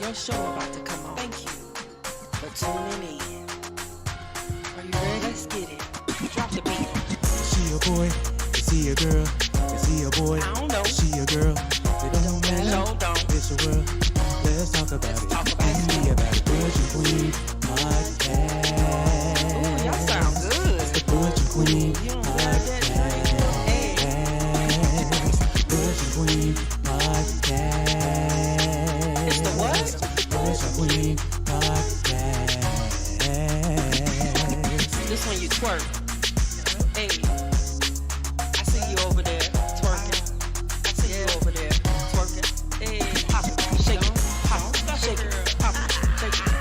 your show about to come on. Thank you for tuning in. Are you ready? Let's get it. Drop the beat. Is she a boy? Is he a girl? Is he a boy? I don't know. Is she a girl? It don't matter. No, don't. It's a world. Let's talk about it. And be about it. Butch and Queen podcast. Ooh, y'all sound good. It's the Butch and Queen You don't love that drink? Hey. podcast. Butch and Queen podcast. It's the what? Butch and Queen podcast. This one you twerk. Hey. I see you over there twerking. I see you over there twerking. Hey. Pop it. Shake it. Pop it. Shake it. Pop it. Shake it.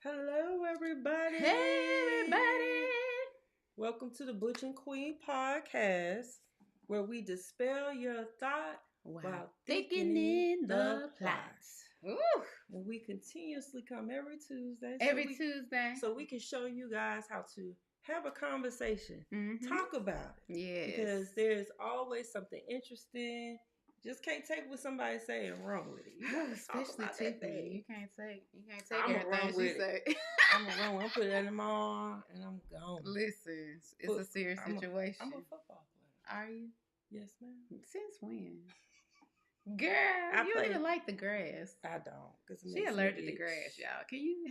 Hello, everybody. Hey, everybody. Welcome to the Butch and Queen podcast, where we dispel your thought while Thinking in the plots. Ooh, And we continuously come every Tuesday. every we, Tuesday. So we can show you guys how to have a conversation, Mhm. talk about it. Yes. Because there's always something interesting. Just can't take what somebody's saying wrong with it. You gotta talk Especially about that Tiffany, thing. you can't take I'ma run everything she with say. I'm gonna run. I'm put that in my arm and I'm gone. Listen, it's a serious situation. I'm a football player. Are you? Yes, ma'am. Since when? Girl, I you play- don't even like the grass. I don't. Cause it She makes me allergic to itch. grass, y'all.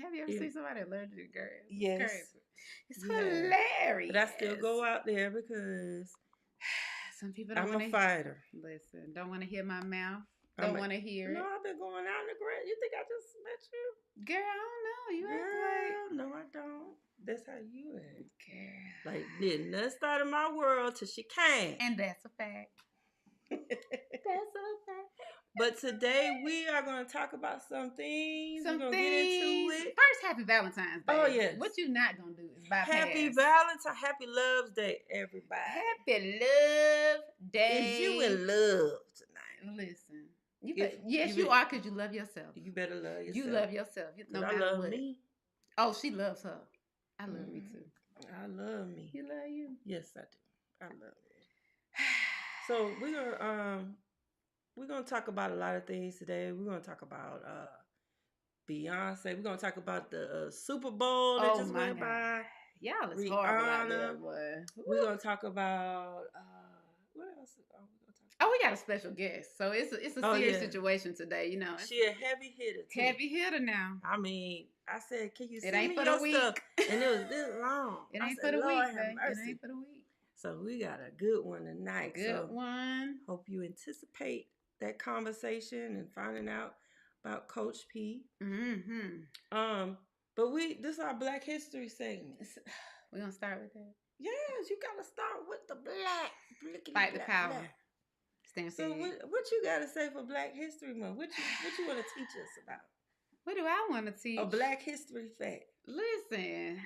Have you ever Yeah. seen somebody allergic to grass? It's Yes. crazy. It's Yeah. hilarious. But I still go out there because Some people don't I'm want a to fighter. listen. Don't want to hear my mouth. I'm Don't a- want to hear No, it. I've been going out in the grass. You think I just met you? Girl, I don't know. You act Girl, no, I don't. That's how you act. like girl. Like, didn't nothing start in my world till she came. And that's a fact. That's a fact. But today we are going to talk about some things. Some We're going to things. get into it. First, happy Valentine's Day. Oh, yes. What you not gonna do is bypass. Happy Valentine, happy Love's Day, everybody. Happy Love Day. Is you in love tonight? Listen. You If- yes, you you are because you love yourself. You better love yourself. You love yourself. No 'Cause I matter love what. me. Oh, she loves her. I love me Mhm. too. I love me. You love you. Yes, I do. I love me. So we're gonna talk about a lot of things today. We're gonna talk about Beyonce. We're gonna talk about the Super Bowl that Oh just my went God. by. Y'all is horrible out there, Rihanna. boy. We're gonna talk about what else? We're gonna talk Oh, we got a special guest, so it's a Oh, serious yeah. situation today. You know, about. She a heavy hitter. Too. heavy hitter now. I mean, I said, can you It send ain't me for your the week. stuff? And it was this long. It I ain't said, for the Lord week, have babe. It mercy. ain't for the week. So we got a good one tonight. Good so one. hope you anticipate that conversation and finding out about Coach P. Mm-hmm. But this is our Black History segment. We're gonna start with that. Yes, you gotta start with the black. Fight the power. Stand for So it. what you gotta say for Black History Month? What you wanna teach us about? What do I want to teach? A Black History fact. Listen,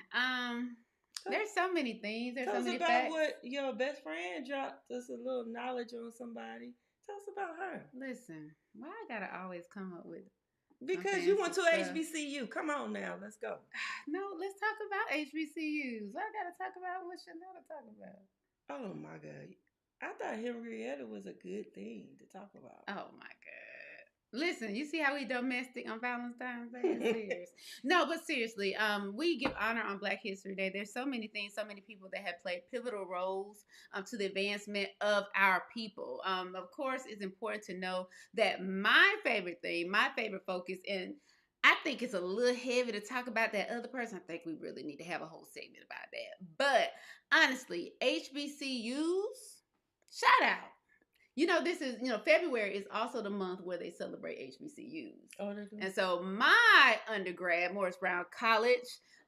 there's so many things. There's Tell so us many about facts. what your best friend dropped us a little knowledge on somebody. Tell us about her. Listen, why I gotta always come up with? Because Okay, you went to some stuff. HBCU. Come on now, let's go. No, let's talk about HBCUs. I gotta talk about what Chanel to talk about. Oh my God. I thought Henrietta was a good thing to talk about. Oh my God. Listen, you see how we domestic on Valentine's Day? It's serious. No, but seriously, we give honor on Black History Day. There's so many things, so many people that have played pivotal roles to the advancement of our people. Of course, it's important to know that my favorite thing, my favorite focus, and I think it's a little heavy to talk about that other person. I think we really need to have a whole segment about that. But honestly, HBCUs, shout out. You know, February is also the month where they celebrate HBCUs. Oh, they do? And so my undergrad, Morris Brown College,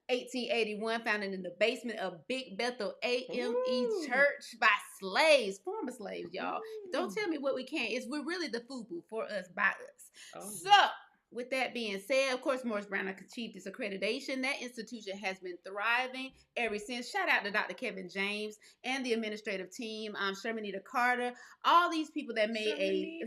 1881, founded in the basement of Big Bethel AME Ooh. Church by slaves, former slaves, y'all. Ooh. Don't tell me what we can't. We're really the FUBU, for us, by us. Oh. So with that being said, of course, Morris Brown achieved its accreditation. That institution has been thriving ever since. Shout out to Dr. Kevin James and the administrative team, Shermanita Carter, all these people that made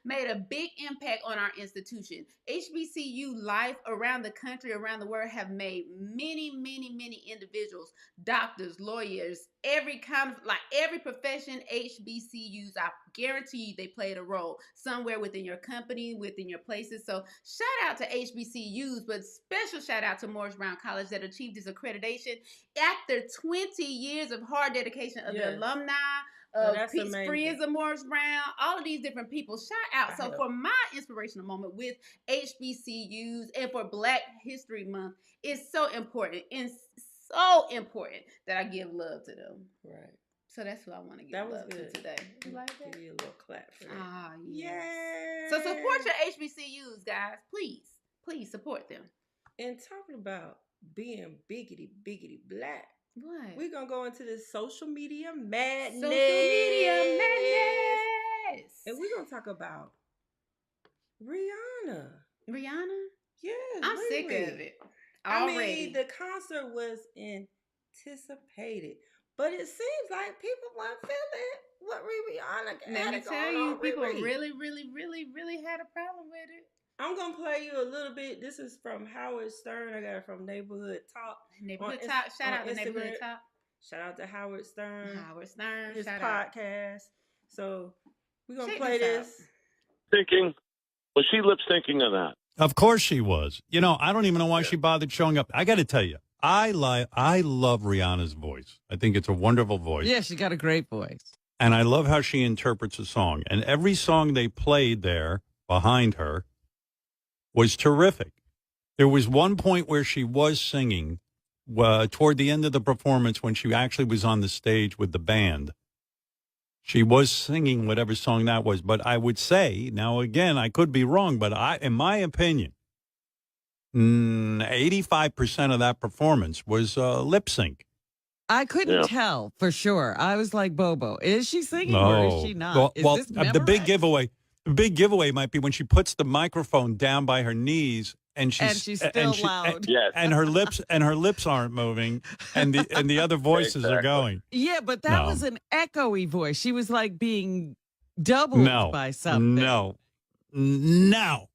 made a big impact on our institution. HBCU life around the country, around the world, have made many, many, many individuals, doctors, lawyers, every kind of, like every profession. HBCUs, I guarantee you, they played a role somewhere within your company, within your places. So shout out to HBCUs, but special shout out to Morris Brown College that achieved this accreditation after 20 years of hard dedication of the alumni, of Pete's Friends of Morris Brown, all of these different people. Shout out. So for my inspirational moment with HBCUs and for Black History Month, it's so important and so important that I give love to them. Right. So that's what I want to give love to today. You like that? Give you a little clap for that. Ah, yes. Yeah. So support your HBCUs, guys. Please. Please support them. And talking about being biggity Black. What? We're going to go into this social media madness. Social media madness. And we're going to talk about Rihanna. Rihanna? Yes. I'm sick of it. Already. I mean, the concert was anticipated. But it seems like people weren't feeling what Rihanna got. Let me tell you, people really, really, really, really had a problem with it. I'm going to play you a little bit. This is from Howard Stern. I got it from Neighborhood Talk. Neighborhood Talk. Shout out to Neighborhood Talk. Shout out to Howard Stern. Howard Stern. His shout podcast. Out. So we're going to play this. Thinking, was she lip syncing or not? Of course she was. You know, I don't even know why she bothered showing up. I got to tell you, I love Rihanna's voice. I think it's a wonderful voice. Yeah, she got a great voice. And I love how she interprets a song. And every song they played there behind her was terrific. There was one point where she was singing toward the end of the performance when she actually was on the stage with the band. She was singing whatever song that was. But I would say, now again, I could be wrong, but in my opinion, 85% of that performance was lip sync. I couldn't tell for sure. I was like, Bobo, is she singing or is she not? Well, the big giveaway might be when she puts the microphone down by her knees and she's still loud. Yes. And her lips aren't moving and the other voices are going. Yeah, but that was an echoey voice. She was like being doubled by something. No. No,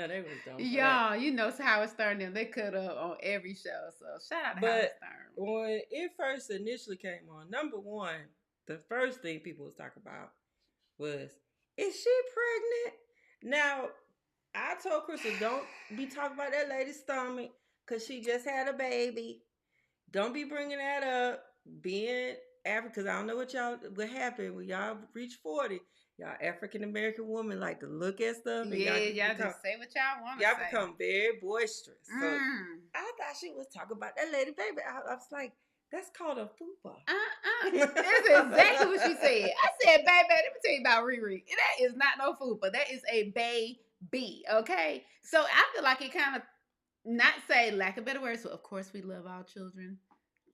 they was dumb. Y'all, you know Howard Stern them. They cut up on every show. So shout out to Howard Stern. When it first initially came on, number one, the first thing people was talking about was, is she pregnant? Now, I told Crystal, don't be talking about that lady's stomach because she just had a baby. Don't be bringing that up. Being African, because I don't know what happened when y'all reach 40. Y'all African-American women like to look at stuff. And y'all just say what y'all want to say. Y'all become very boisterous. So I thought she was talking about that lady baby. I was like, that's called a fupa. That's exactly what she said. I said, baby, let me tell you about Riri. That is not no fupa. That is a baby, okay? So I feel like it kind of, not say lack of better words, so of course we love our children.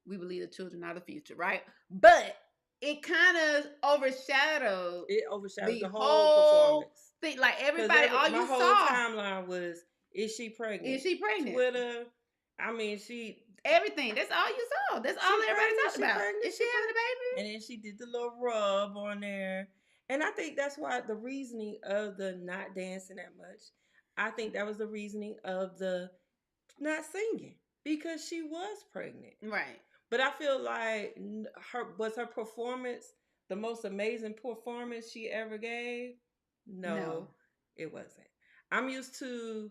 We believe the children are the future, right? But it kind of overshadowed. It overshadowed the whole performance. Thing. Like everybody, all you saw. My whole timeline was, is she pregnant? Is she pregnant? Twitter. I mean, everything. That's all you saw. That's all everybody talked about. Pregnant? Is she having a baby? And then she did the little rub on there. And I think that's why the reasoning of the not dancing that much. I think that was the reasoning of the not singing because she was pregnant. Right. But I feel like her performance the most amazing performance she ever gave? No. It wasn't. I'm used to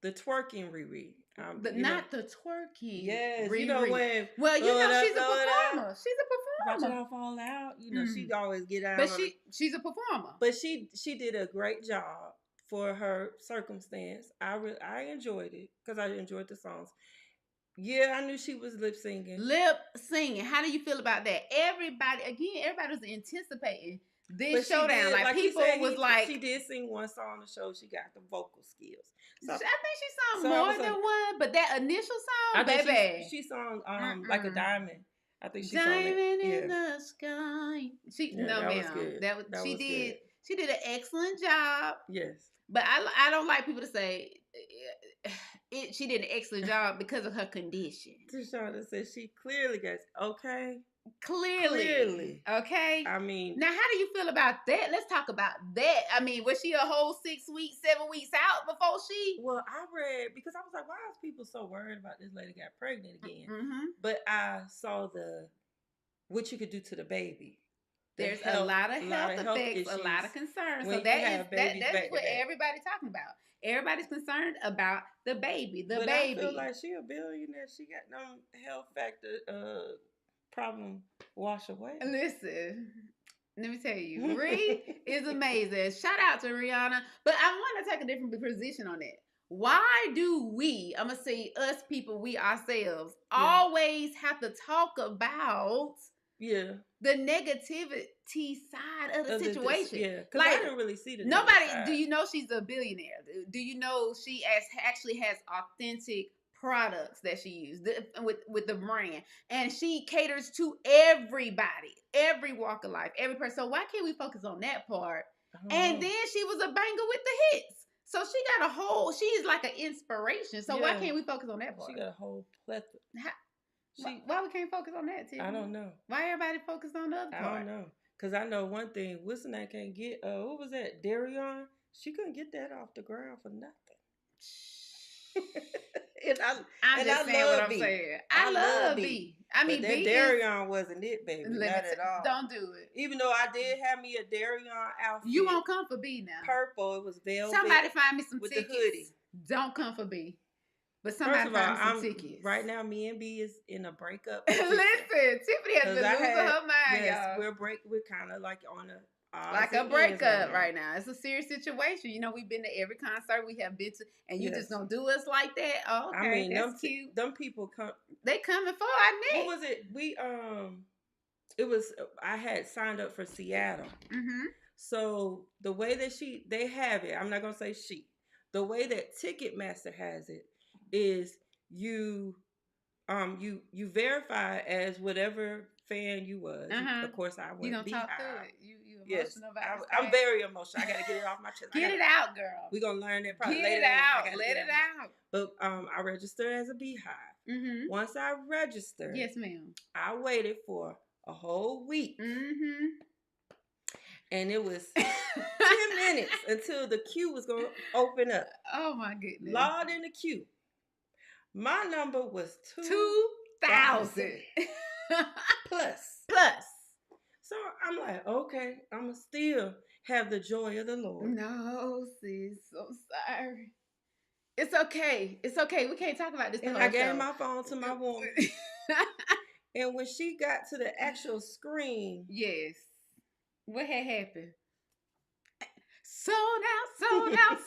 the twerking Riri. Not the twerking. Yes, Riri. You know when. Well, you know she's a performer. She's a performer. Watch it all fall out. You know she always get out. But she's a performer. But she did a great job for her circumstance. I enjoyed it because I enjoyed the songs. Yeah, I knew she was lip singing. How do you feel about that? Everybody was anticipating this showdown. Like people was like, she did sing one song on the show. She got the vocal skills. So, I think she sung more than one, but that initial song, baby, she sung like a diamond. I think she sang Diamond it. in the sky. Yeah, No, that was ma'am. good. That She was did. good. She did an excellent job. Yes. But I don't like people to say she did an excellent job because of her condition. Tashana said she clearly gets okay. Clearly. Okay. I mean, Now, how do you feel about that? Let's talk about that. I mean, was she a whole 6 weeks, 7 weeks out before she? well, I read because I was like, why is people so worried about this lady got pregnant again? Mm-hmm. But I saw what you could do to the baby. The There's a lot of health effects, issues a lot of concerns. when So you that have is babies that back is to what back. everybody's talking about. Everybody's concerned about the baby. But baby. I feel like she a billionaire. She got no health factor problem wash away. Listen, let me tell you, Ree is amazing. Shout out to Rihanna. But I want to take a different position on it. Why do we, I'm going to say us people, we ourselves, always have to talk about the negativity side of the situation? because I didn't really see the nobody. negative side. Do you know she's a billionaire? Do you know she actually has authentic products that she uses with the brand, and she caters to everybody, every walk of life, every person. So why can't we focus on that part? And then she was a banger with the hits. So she got she's like an inspiration. So why can't we focus on that part? She got a whole plethora. Why we can't focus on that, Tiffany? I don't know. Why everybody focus on the other part? I don't know. Because I know one thing, Wilson that can't get, what was that, Darion? She couldn't get that off the ground for nothing. I'm just saying what I'm saying. I love B. I mean, but that B Darion wasn't it, baby. Not at all. Don't do it. Even though I did have me a Darion outfit. You won't come for B now. Purple. It was velvet. Somebody find me some with tickets. the hoodie. Don't come for B. But somebody First of all, find me some tickets. right now, me and B is in a breakup. Listen, Tiffany has been losing her mind, y'all. We're kind of like on a like a breakup right now. It's a serious situation. You know, we've been to every concert we have been to, and you just gonna do us like that? Oh, okay, I mean, that's cute. Them people come. They coming for our neck. What was it? It was. I had signed up for Seattle. Mm-hmm. So the way that they have it, I'm not gonna say she. The way that Ticketmaster has it is you verify as whatever fan you was. Of course, I went. You gonna talk Beehive. through it? You emotional about it? I'm very emotional. I gotta get it off my chest. Get it out, girl. We're gonna learn that probably Get later. it out. Let it out. But I registered as a Beehive. Mm-hmm. Once I registered, yes, ma'am. I waited for a whole week. Mm-hmm. And it was 10 minutes until the queue was gonna open up. Oh my goodness. Logged in the queue. My number was 2,000 plus. So I'm like, okay, I'ma still have the joy of the Lord. No, sis, I'm sorry. It's okay. It's okay. We can't talk about this. And I gave my phone to my woman. And when she got to the actual screen, yes, what had happened? Sold out.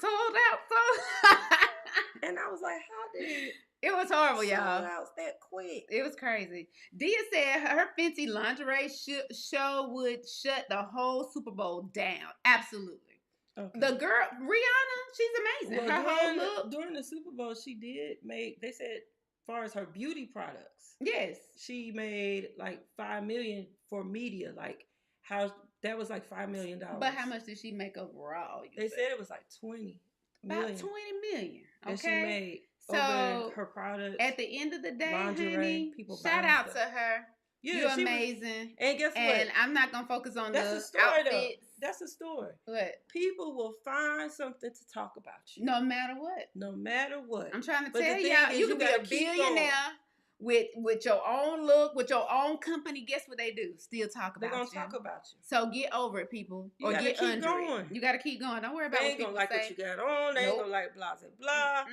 And I was like, how did it was horrible, sold y'all. out that quick? It was crazy. Dia said her Fenty lingerie show would shut the whole Super Bowl down. Absolutely. Okay. The girl, Rihanna, she's amazing. Well, her whole look. During the Super Bowl, she did make, they said, as far as her beauty products. Yes. She made like $5 million for media. Like, how that was like $5 million. But how much did she make overall? They said it was like 20 about million. 20 million. Okay. That she made so over her products. At the end of the day, lingerie, honey, people shout out to her. Yeah, you're amazing. And guess what? And I'm not gonna focus on That's the a story, outfits. though. That's a story. What? People will find something to talk about you. No matter what. No matter what. I'm trying to But tell the y'all, thing you is, can be a billionaire with your own look, with your own company. Guess what they do? Still talk about you. They're gonna talk about you. So get over it, people. You or gotta get keep under going. it. You gotta keep going. Don't worry about they what ain't people gonna like say. what you got on. They ain't gonna like blah blah.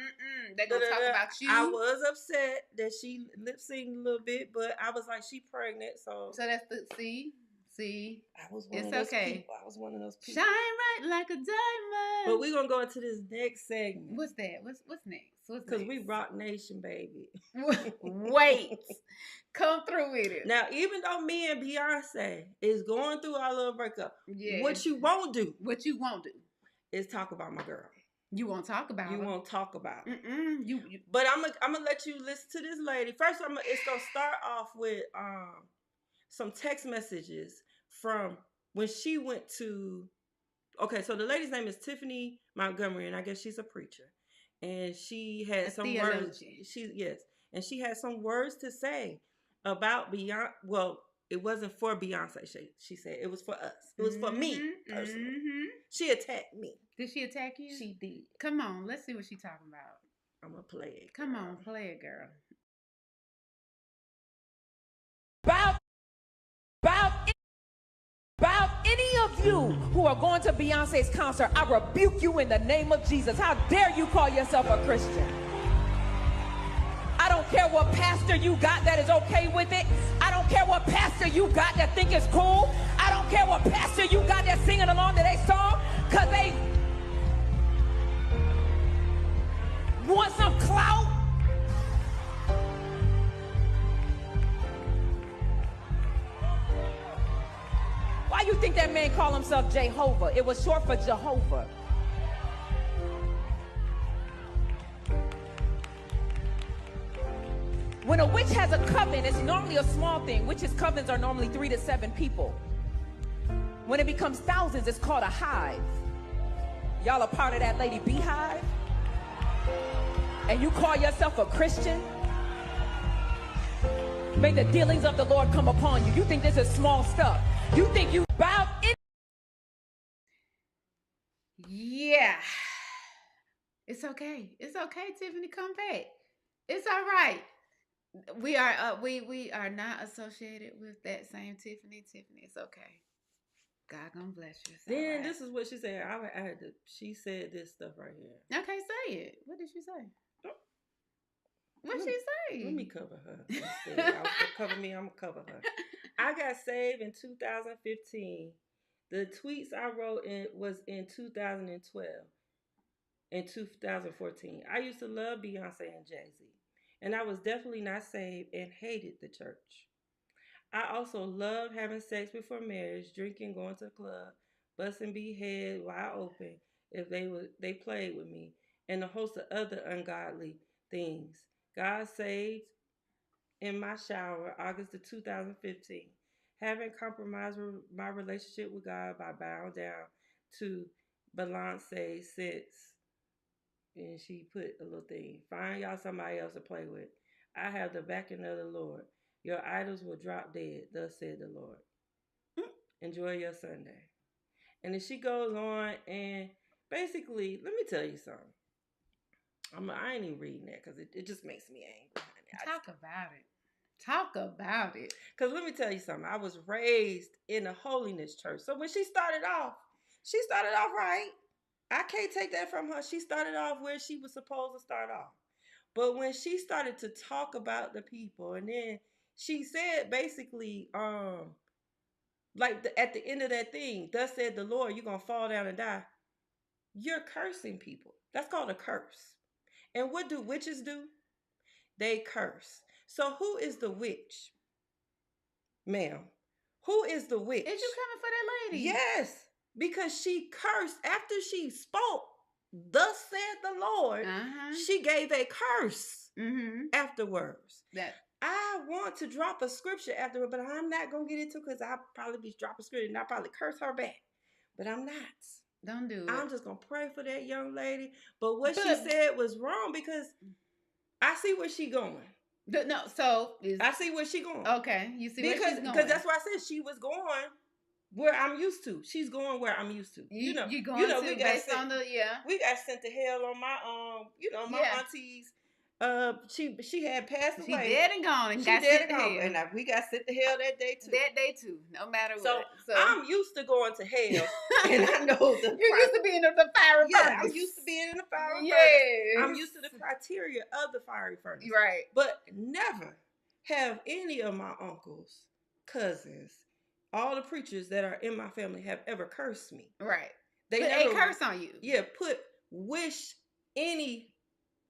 They're gonna talk about you. I was upset that she lip synced a little bit, but I was like, she pregnant, so that's the see. I was one it's of those okay. people. I was one of those people. Shine bright like a diamond. But we're gonna go into this next segment. What's that? What's next? Because we Rock Nation, baby. Wait. Come through with it. Now, even though me and Beyonce is going through our little breakup, what you won't do is talk about my girl. You won't talk about You her. won't talk about it. You But I'm gonna let you listen to this lady. First, it's gonna start off with some text messages from when she went to. Okay, so the lady's name is Tiffany Montgomery, and I guess she's a preacher. And she had some words. And she had some words to say about Beyonce. Well, it wasn't for Beyonce. She said it was for us. It was for me personally. She attacked me. Did she attack you? She did. Come on, let's see what she's talking about. I'm gonna play it. Come on, play it, girl. About any of you who are going to Beyonce's concert, I rebuke you in the name of Jesus. How dare you call yourself a Christian? I don't care what pastor you got that is okay with it. I don't care what pastor you got that think it's cool. I don't care what pastor you got that's singing along to their song because they want some clout. Why you think that man called himself Jehovah? It was short for Jehovah. When a witch has a coven, it's normally a small thing. Witches' covens are normally 3 to 7 people. When it becomes thousands, it's called a hive. Y'all are part of that lady beehive? And you call yourself a Christian? May the dealings of the Lord come upon you. You think this is small stuff. You think you bow in. Yeah. It's okay. It's okay, Tiffany. Come back. It's all right. We are not associated with that same Tiffany. Tiffany, it's okay. God gonna bless you. Then this is what she said. She said this stuff right here. Okay, say it. What did she say? What she say? Let me cover her. Instead. I was gonna cover me. I'm gonna cover her. I got saved in 2015. The tweets I wrote was in 2012 and 2014. I used to love Beyonce and Jay-Z, and I was definitely not saved and hated the church. I also loved having sex before marriage, drinking, going to the club, busting B head wide open if they played with me, and a host of other ungodly things. God saved in my shower, August of 2015. Having compromised my relationship with God by bowing down to Beyonce since, and she put a little thing, find y'all somebody else to play with. I have the backing of the Lord. Your idols will drop dead, thus said the Lord. Enjoy your Sunday. And then she goes on and basically, let me tell you something. I ain't even reading that because it just makes me angry. Talk about it. Talk about it. Because let me tell you something. I was raised in a holiness church. So when she started off right. I can't take that from her. She started off where she was supposed to start off. But when she started to talk about the people, and then she said basically, at the end of that thing, thus said the Lord, you're going to fall down and die. You're cursing people. That's called a curse. And what do witches do? They curse. So who is the witch? Ma'am, who is the witch? Is you coming for that lady? Yes, because she cursed after she spoke, thus said the Lord. She gave a curse afterwards. I want to drop a scripture afterward, but I'm not going to get into it because I'll probably be dropping scripture and I'll probably curse her back. But I'm not. Don't do it. I'm just going to pray for that young lady. But what she said was wrong because I see where she going. I see where she going. Okay, you see where she's going. Because that's why I said she was going where I'm used to. She's going where I'm used to. You going we got sent to hell on my my aunties. She had passed away. She dead and gone and got sent to hell. And we got sent to hell that day too. That day too, no matter what. So I'm used to going to hell, and I know you're used to being in the fiery furnace. I'm used to being in the fiery furnace. I'm used to the criteria of the fiery furnace. Right. But never have any of my uncles, cousins, all the preachers that are in my family have ever cursed me. Right. They curse on you. Yeah, wish any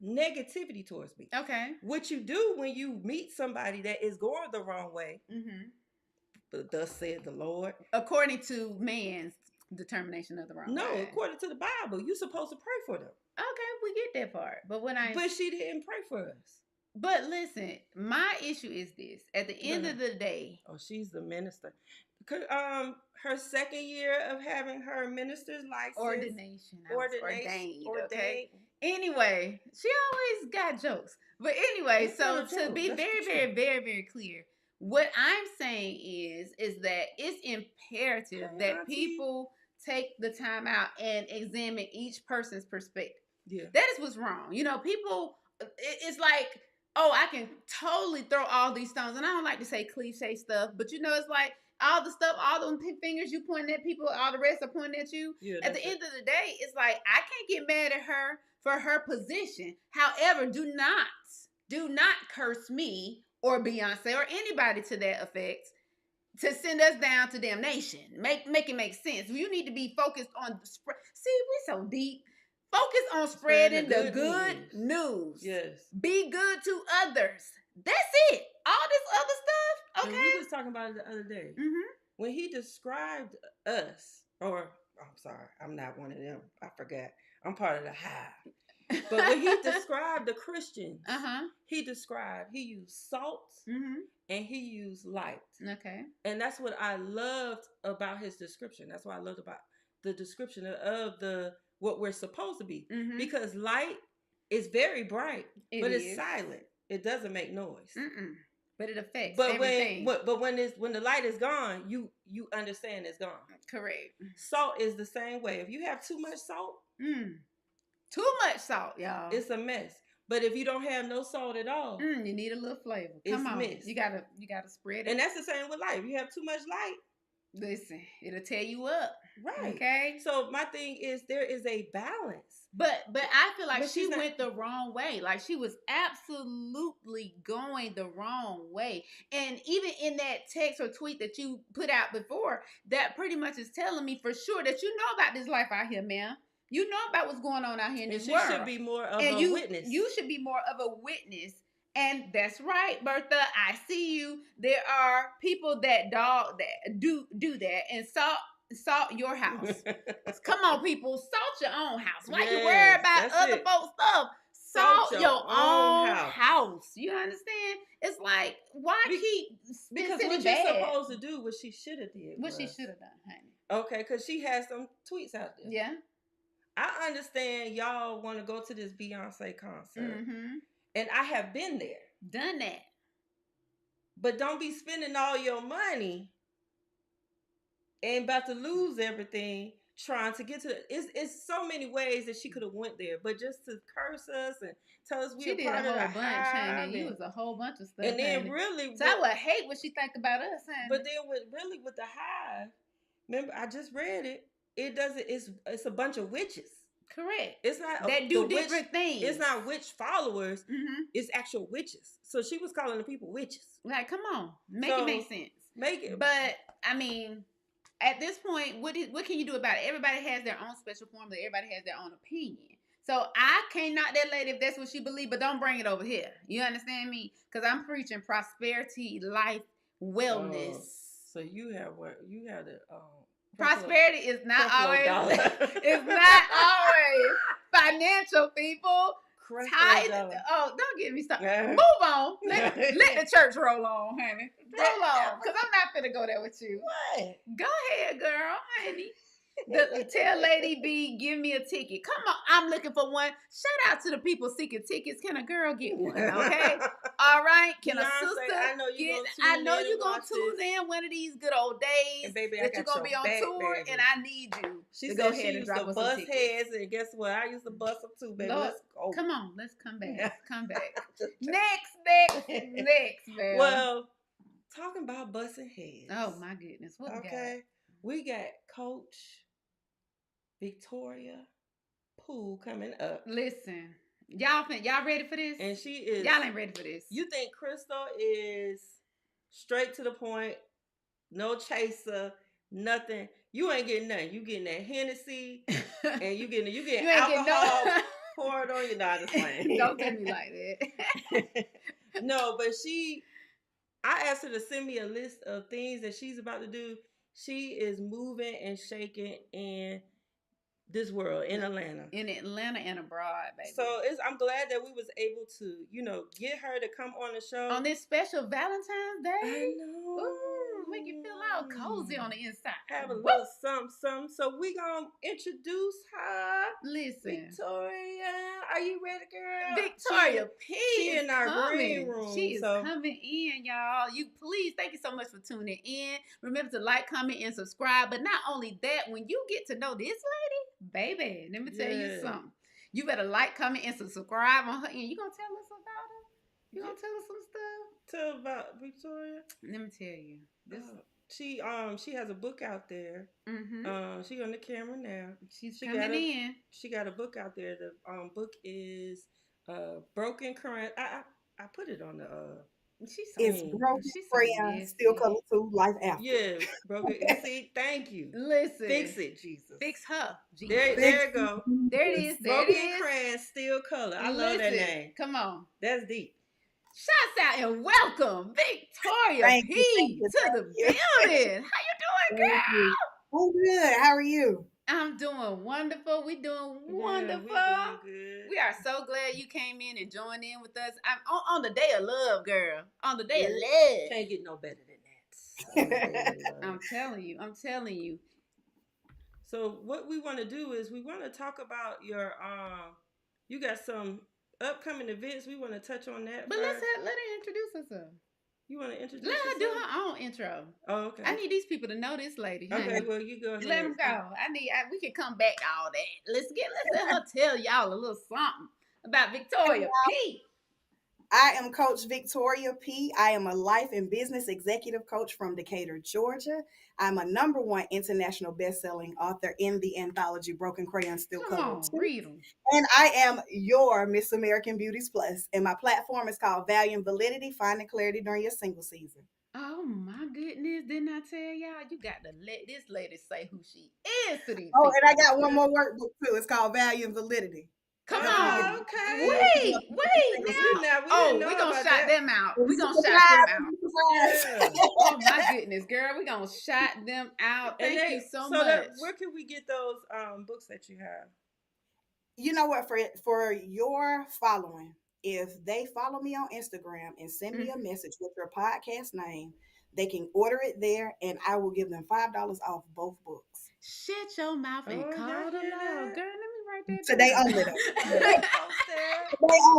negativity towards me. Okay. What you do when you meet somebody that is going the wrong way, but thus said the Lord. According to man's determination of the wrong No, guy. according to the Bible, you're supposed to pray for them. Okay, we get that part. But But she didn't pray for us. But listen, my issue is this. At the end of the day. Oh, she's the minister. Her second year of having her minister's license. Ordained. Okay. Anyway, she always got jokes. But anyway, so to be very, very, very, very clear, what I'm saying is that it's imperative that people take the time out and examine each person's perspective. Yeah. That is what's wrong. You know, people, it's like, oh, I can totally throw all these stones. And I don't like to say cliche stuff, but you know, it's like all the stuff, all the fingers you pointing at people, all the rest are pointing at you. Yeah, at the end of the day, it's like, I can't get mad at her for her position. However, do not curse me or Beyonce or anybody to that effect to send us down to damnation. Make it make sense. You need to be focused on the spread. See, we so deep. Focus on spreading the good news. Yes. Be good to others. That's it. All this other stuff. Okay. And we was talking about it the other day. Mm-hmm. When he described us, or I'm sorry, I'm not one of them. I forgot. I'm part of the hive. But when he described the Christians, he used salt and he used light. Okay. And that's what I loved about his description. That's what I loved about the description of what we're supposed to be. Mm-hmm. Because light is very bright, but is. it's silent. It doesn't make noise. Mm-mm. But it affects But everything. when the light is gone, you understand it's gone. Correct. Salt is the same way. If you have too much salt, too much salt, y'all. it's a mess. But if you don't have no salt at all, you need a little flavor. It's Come on, mixed. you gotta spread it. And that's the same with light. If you have too much light, listen, it'll tear you up. right? Okay. So my thing is there is a balance. But I feel like But she she's not- went the wrong way. Like she was absolutely going the wrong way. And even in that text or tweet that you put out before, that pretty much is telling me for sure that you know about this life out here, ma'am. You know about what's going on out here in And this she world. should be more of and a witness. You should be more of a witness. And that's right, Bertha. I see you. There are people that do that and salt your house. Come on, people, salt your own house. Why you worry about that's other it. folks' stuff? Salt your own house. house. You understand? It's like, why keep Because sending what you're bad? supposed to do, what she should have did. What she was- should have done, honey. Okay, because she has some tweets out there. Yeah. I understand y'all want to go to this Beyonce concert. Mm-hmm. And I have been there. Done that. But don't be spending all your money and about to lose everything trying to get to it's so many ways that she could have went there. But just to curse us and tell us we She a did a part of whole the bunch, hive honey. You and- was a whole bunch of stuff. and then honey. really So I would hate what she think about us, honey. but then with the hive, remember I just read it. It doesn't it's a bunch of witches. Correct. It's not That the do witch- different things. It's not witch followers. Mm-hmm. It's actual witches. So she was calling the people witches. Like, come on, make So, it make sense. Make it. But I mean, at this point, what can you do about it? Everybody has their own special formula. Everybody has their own opinion. So I can't knock that lady if that's what she believes, but don't bring it over here. You understand me? Because I'm preaching prosperity, life, wellness. So you have the Prosperity is not Creflo always. Dollar. It's not always financial, people. Creflo Tithe. Dollar. Oh, don't get me started. Yeah. Move on. Let the church roll on, honey. Roll on, because I'm not finna go there with you. What? Go ahead, girl, honey. Tell Lady B, give me a ticket. Come on, I'm looking for one. Shout out to the people seeking tickets. Can a girl get one? Okay, all right. Can a Beyonce, sister I know you get? gonna I tune know in you and gonna watch tune this. in one of these good old days And baby, I that got you're gonna your be on back, tour, baby. and I need you. She to said go she ahead and used drop to us some bust tickets. heads, and guess what? I used to bust them too, baby. Lord, Let's go. Come on, let's come back. Yeah. Come back. Next, man. Well, talking about busting heads. Oh my goodness, what we got? Okay, we got Coach Victoria Poole coming up, Listen, y'all ready for this? and she is. Y'all ain't ready for this. You think Crystal is straight to the point, no chaser, nothing? You ain't getting nothing. You getting that Hennessy, and you getting You ain't getting alcohol no. poured on you. Not just playing. Don't do me like that. No, but I asked her to send me a list of things that she's about to do, she is moving and shaking in this world in Atlanta. In Atlanta and abroad, baby. So I'm glad that we was able to, get her to come on the show. On this special Valentine's Day. I know. Ooh, make you feel all cozy on the inside. Have a little something. So we gonna introduce her. Listen. Victoria. Are you ready, girl? Victoria P. She in our green room. She is coming in, y'all. Thank you so much for tuning in. Remember to like, comment, and subscribe. But not only that, when you get to know this lady, baby, let me tell you something. You better like, comment, and subscribe on her. And you gonna tell us about her? You gonna tell us some stuff? Tell about Victoria. Let me tell you. She has a book out there. Mm-hmm. She on the camera now. She's coming in. She got a book out there. The book is Broken Current. I put it on the It's Broken Crayon, Still Color 2, Life After. Yeah, Broken. See, thank you. Listen. Fix it, Jesus. Fix her. Jesus. There you go. There it is. Broken Crayon, Still Color. I love that name. Come on. That's deep. Shouts out and welcome Victoria P to the building. How you doing, girl? I'm good. How are you? I'm doing wonderful. We're doing wonderful. We're doing good. We are so glad you came in and joined in with us. I'm on the day of love, girl. On the day of love. Can't get no better than that. I'm telling you. So what we want to do is we want to talk about your you got some upcoming events. We want to touch on that. But let her introduce herself. You want to introduce Let her do yourself? her own intro. Oh, okay. I need these people to know this lady. Okay, well, you go ahead. Let them go. We can come back to all that. Let's let her tell y'all a little something about Victoria P. I am Coach Victoria P. I am a life and business executive coach from Decatur, Georgia. I'm a #1 international best-selling author in the anthology Broken Crayon, Still Color 2. Read them. And I am your Miss American Beauties Plus. And my platform is called Value and Validity, Finding Clarity During Your Single Season. Oh my goodness, didn't I tell y'all? You got to let this lady say who she is to these Oh, people. and I got one more workbook too. It's called Value and Validity. Come on. Okay. Wait now. We're going to shout them out. We're going to shout them out. Oh my goodness, girl. We're going to shout them out. Thank you so much. Where can we get those books that you have? You know what? For your following, if they follow me on Instagram and send me a message with their podcast name, they can order it there and I will give them $5 off both books. Shut your mouth and call them out. Girl, let me write that Today down. only though.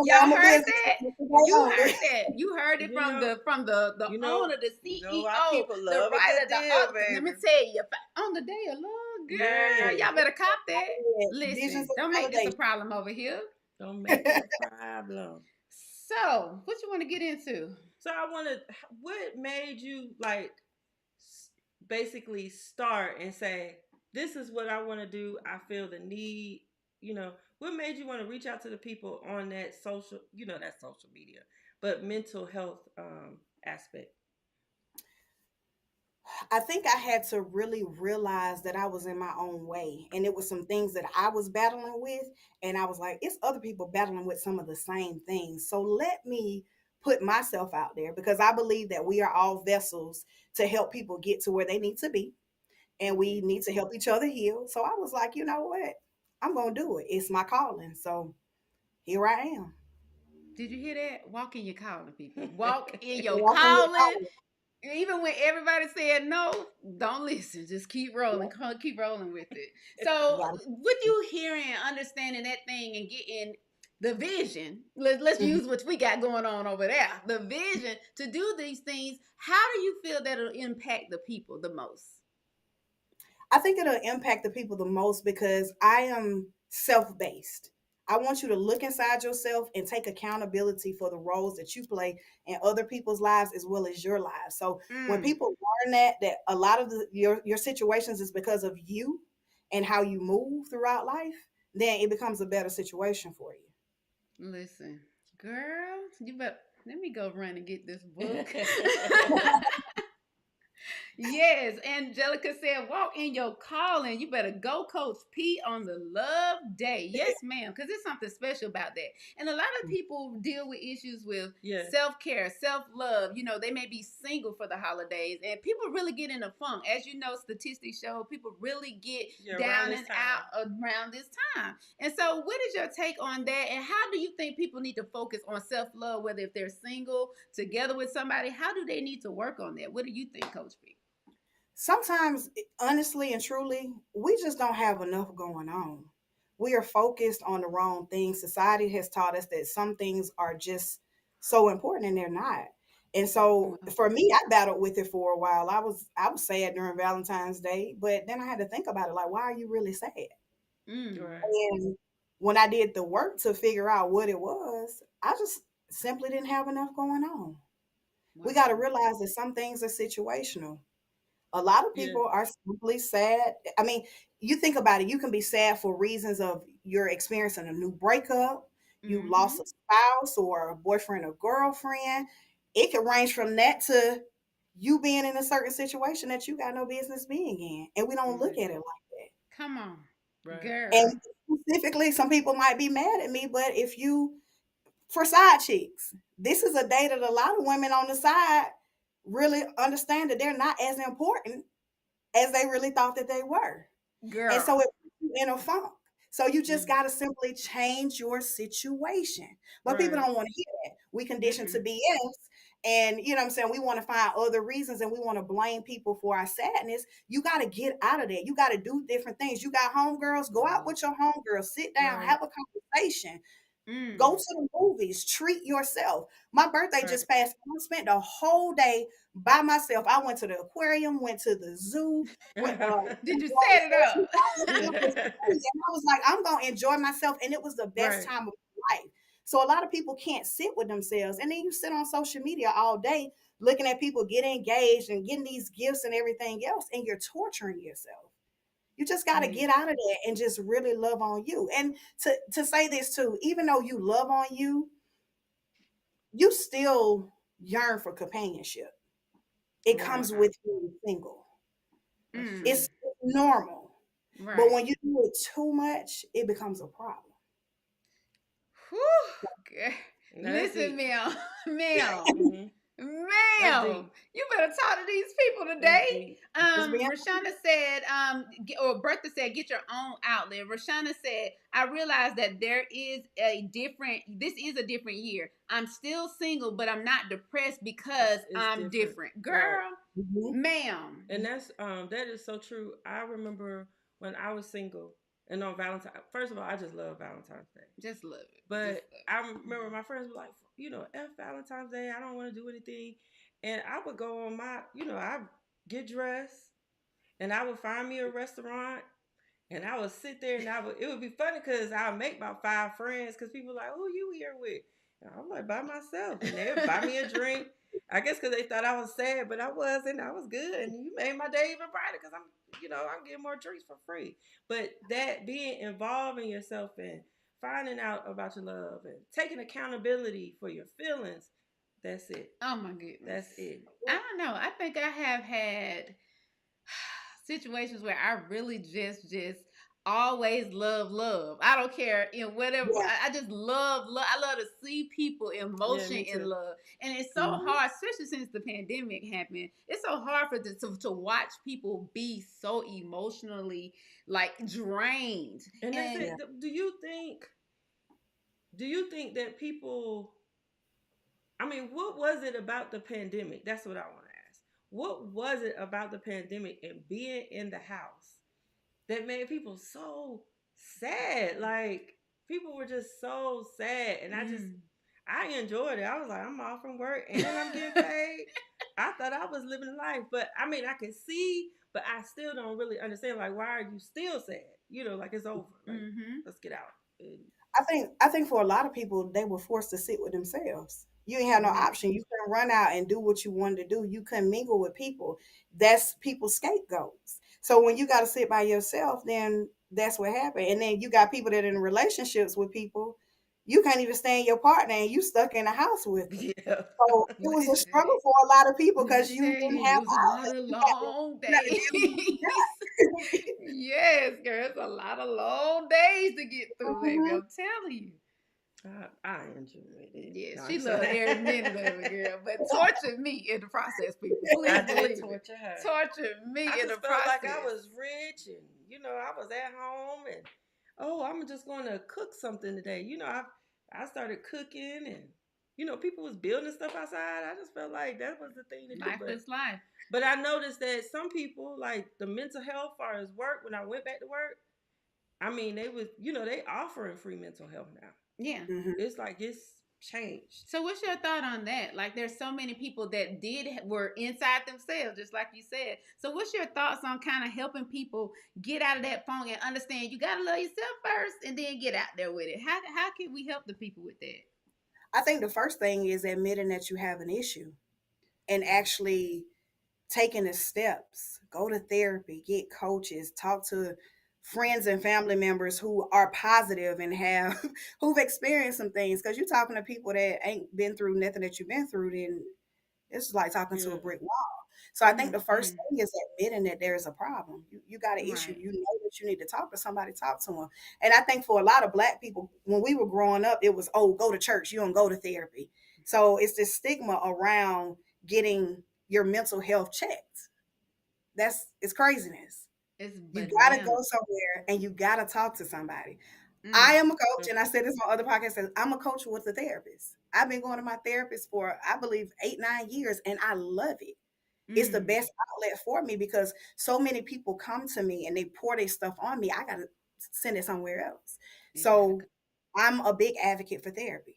Y'all heard that? You heard that. You heard it from the owner, the CEO, the writer, the author. Let me tell you, on the day of love, girl, y'all better cop that. Listen, don't make this a problem over here. Don't make it a problem. So, what you want to get into? So what made you basically start and say, this is what I want to do. I feel the need, what made you want to reach out to the people on that social media, but mental health aspect? I think I had to really realize that I was in my own way. And it was some things that I was battling with. And I was like, it's other people battling with some of the same things. So let me put myself out there because I believe that we are all vessels to help people get to where they need to be. And we need to help each other heal. So I was like, you know what? I'm going to do it. It's my calling. So here I am. Did you hear that? Walk in your calling, people. Walk in your calling. Even when everybody said no, don't listen. Just keep rolling. Keep rolling with it. So with you hearing and understanding that thing and getting the vision, let's use what we got going on over there. The vision to do these things, how do you feel that it'll impact the people the most? I think it'll impact the people the most because I am self-based. I want you to look inside yourself and take accountability for the roles that you play in other people's lives as well as your lives. So when people learn that a lot of your situations is because of you and how you move throughout life, then it becomes a better situation for you. Listen, girl, let me go run and get this book. Yes, Angelica said, walk in your calling. You better go, Coach P, on the love day. Yes, ma'am, because there's something special about that. And a lot of people deal with issues with Yeah. self-care, self-love. You know, they may be single for the holidays, and people really get in a funk. As you know, statistics show people really get Yeah, down around this and time. out around this time. And so, what is your take on that? And how do you think people need to focus on self-love, whether if they're single, together with somebody? How do they need to work on that? What do you think, Coach P? Sometimes, honestly and truly, we just don't have enough going on. We are focused on the wrong things. Society has taught us that some things are just so important and they're not. And so for me, I battled with it for a while. I was sad during Valentine's Day, but then I had to think about it like, why are you really sad? Right. And when I did the work to figure out what it was, I just simply didn't have enough going on. We got to realize that some things are situational. A lot of Yeah. people are simply sad. I mean, you think about it, you can be sad for reasons of you're experiencing a new breakup, you lost a spouse or a boyfriend or girlfriend. It can range from that to you being in a certain situation that you got no business being in. And we don't look Right. at it like Come on, Right. girl. that. And specifically, some people might be mad at me, but if you, for side chicks, this is a day that a lot of women on the side really understand that they're not as important as they really thought that they were. Girl. And so it puts you in a funk. So you just got to simply change your situation. But people Right. don't want to hear that. We conditioned to BS. And you know what I'm saying? We want to find other reasons and we want to blame people for our sadness. You got to get out of that. You got to do different things. You got homegirls, go out with your homegirls, sit down, Right. have a conversation. Go to the movies, treat yourself. My birthday Right. just passed. I spent the whole day by myself. I went to the aquarium, went to the zoo. Did you set it up? And I was like, I'm gonna enjoy myself, and it was the best Right. time of my life. So a lot of people can't sit with themselves, and then you sit on social media all day looking at people get engaged and getting these gifts and everything else, and you're torturing yourself. You just got to get out of that and just really love on you. And to say this too, even though you love on you, you still yearn for companionship. It Right. comes with being single. That's true. It's normal. Right. But when you do it too much, it becomes a problem. Whew. Okay. Now that's Listen, deep. ma'am, ma'am, Mhm. That's ma'am, deep. you better talk to these people That's today. deep. Rashana said, or Bertha said, get your own outlet. Rashana said, I realize that this is a different year. I'm still single, but I'm not depressed because It's I'm different. different. Girl, Mhm. ma'am. And that is so true. I remember when I was single and on Valentine. First of all, I just love Valentine's Day. Just love it. But Just love it. I remember my friends were like, F Valentine's Day. I don't want to do anything. And I would go on I get dressed and I would find me a restaurant and I would sit there and it would be funny because I would make about 5 friends because people were like, who you here with? And I'm like, by myself. And they would buy me a drink. I guess because they thought I was sad, but I wasn't. I was good. And you made my day even brighter because I'm getting more drinks for free. But that being involved in yourself and finding out about your love and taking accountability for your feelings, that's it. Oh my goodness. That's it. I don't know. I think I have had situations where I really just always love. I don't care whatever. Yeah. I just love. I love to see people in motion me in too. love, and it's so hard, especially since the pandemic happened. It's so hard to watch people be so emotionally like drained. And that's it. Do you think that people? I mean, what was it about the pandemic? That's what I want to ask. What was it about the pandemic and being in the house that made people so sad? Like, people were just so sad. And I enjoyed it. I was like, I'm off from work and I'm getting paid. I thought I was living life. But, I mean, I can see, but I still don't really understand, like, why are you still sad? Like, it's over. Like, let's get out. I think for a lot of people, they were forced to sit with themselves. You ain't have no option. You couldn't run out and do what you wanted to do. You couldn't mingle with people. That's people's scapegoats. So when you got to sit by yourself, then that's what happened. And then you got people that are in relationships with people. you can't even stand your partner and you stuck in the house with them. Yeah. So it was a struggle for a lot of people because you didn't have it was a lot outlets. of You had to, long you had to days. deal with what you got. Yes, girl, it's a lot of long days to get through, baby. Mhm. I'm telling you. I enjoyed it. Yeah, No, she I'm loved saying- every minute of it, girl. But tortured me in the process, people. Please I believe did it. torture her. Tortured me I in just the felt process. like I was rich and, I was at home and, I'm just going to cook something today. I started cooking and, people was building stuff outside. I just felt like that was the thing to do. Life is life. But I noticed that some people, like the mental health as far as work, when I went back to work, I mean, they was, they offering free mental health now. Yeah. Mhm. It's like it's changed. So what's your thought on that? Like there's so many people that were inside themselves, just like you said. So what's your thoughts on kind of helping people get out of that funk and understand you gotta love yourself first and then get out there with it? How can we help the people with that? I think the first thing is admitting that you have an issue and actually taking the steps. Go to therapy, get coaches, talk to friends and family members who are positive and have who've experienced some things. Because you're talking to people that ain't been through nothing that you've been through, then it's like talking to a brick wall. So I think the first thing is admitting that there's a problem. You got an issue. Right. You know that you need to talk to somebody, talk to them. And I think for a lot of Black people, when we were growing up, it was, oh, go to church. You don't go to therapy. So it's this stigma around getting your mental health checked. It's craziness. It's You gotta bananas. go somewhere and you gotta talk to somebody. Mm. I am a coach, and I said this on other podcasts. I'm a coach with a therapist. I've been going to my therapist for, I believe, 8-9 years, and I love it. It's the Mm. best outlet for me because so many people come to me and they pour their stuff on me. I gotta send it somewhere else. So I'm a big advocate for therapy.